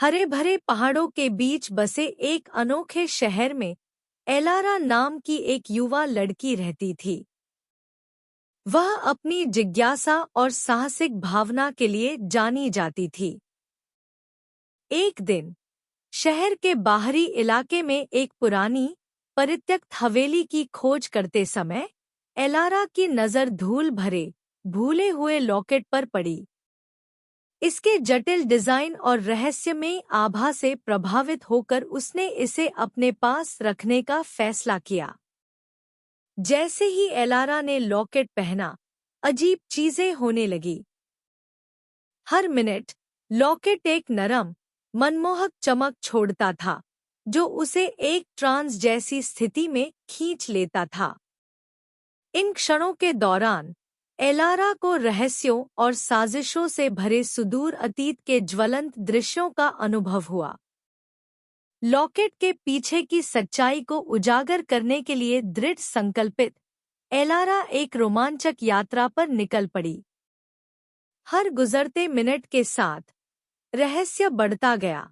हरे भरे पहाड़ों के बीच बसे एक अनोखे शहर में एलारा नाम की एक युवा लड़की रहती थी। वह अपनी जिज्ञासा और साहसिक भावना के लिए जानी जाती थी। एक दिन शहर के बाहरी इलाके में एक पुरानी परित्यक्त हवेली की खोज करते समय एलारा की नज़र धूल भरे भूले हुए लॉकेट पर पड़ी। इसके जटिल डिजाइन और रहस्यमयी आभा से प्रभावित होकर उसने इसे अपने पास रखने का फैसला किया। जैसे ही एलारा ने लॉकेट पहना, अजीब चीजें होने लगी। हर मिनट लॉकेट एक नरम, मनमोहक चमक छोड़ता था, जो उसे एक ट्रांस जैसी स्थिति में खींच लेता था। इन क्षणों के दौरान एलारा को रहस्यों और साजिशों से भरे सुदूर अतीत के ज्वलंत दृश्यों का अनुभव हुआ। लॉकेट के पीछे की सच्चाई को उजागर करने के लिए दृढ़ संकल्पित एलारा एक रोमांचक यात्रा पर निकल पड़ी। हर गुजरते मिनट के साथ रहस्य बढ़ता गया,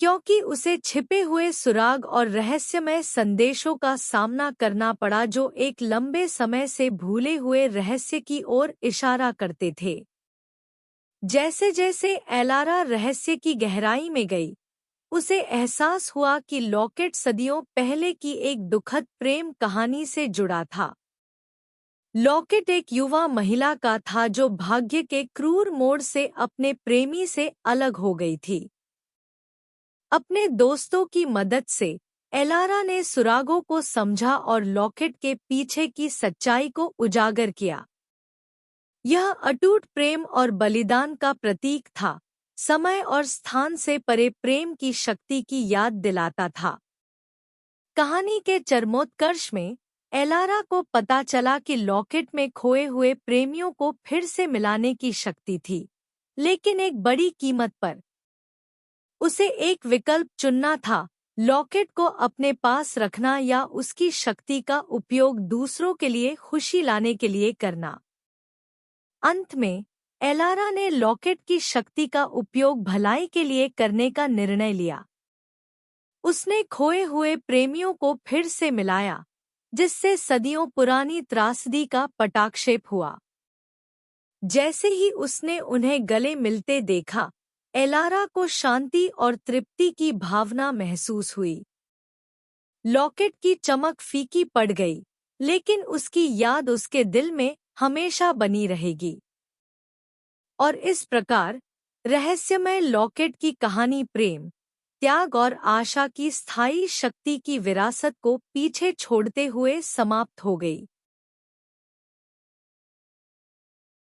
क्योंकि उसे छिपे हुए सुराग और रहस्यमय संदेशों का सामना करना पड़ा जो एक लंबे समय से भूले हुए रहस्य की ओर इशारा करते थे। जैसे जैसे एलारा रहस्य की गहराई में गई, उसे एहसास हुआ कि लॉकेट सदियों पहले की एक दुखद प्रेम कहानी से जुड़ा था। लॉकेट एक युवा महिला का था जो भाग्य के क्रूर मोड़ से अपने प्रेमी से अलग हो गई थी। अपने दोस्तों की मदद से एलारा ने सुरागों को समझा और लॉकेट के पीछे की सच्चाई को उजागर किया। यह अटूट प्रेम और बलिदान का प्रतीक था, समय और स्थान से परे प्रेम की शक्ति की याद दिलाता था। कहानी के चरमोत्कर्ष में एलारा को पता चला कि लॉकेट में खोए हुए प्रेमियों को फिर से मिलाने की शक्ति थी, लेकिन एक बड़ी कीमत पर। उसे एक विकल्प चुनना था, लॉकेट को अपने पास रखना या उसकी शक्ति का उपयोग दूसरों के लिए खुशी लाने के लिए करना। अंत में एलारा ने लॉकेट की शक्ति का उपयोग भलाई के लिए करने का निर्णय लिया। उसने खोए हुए प्रेमियों को फिर से मिलाया, जिससे सदियों पुरानी त्रासदी का पटाक्षेप हुआ। जैसे ही उसने उन्हें गले मिलते देखा, एलारा को शांति और तृप्ति की भावना महसूस हुई। लॉकेट की चमक फीकी पड़ गई, लेकिन उसकी याद उसके दिल में हमेशा बनी रहेगी। और इस प्रकार रहस्यमय लॉकेट की कहानी प्रेम, त्याग और आशा की स्थायी शक्ति की विरासत को पीछे छोड़ते हुए समाप्त हो गई।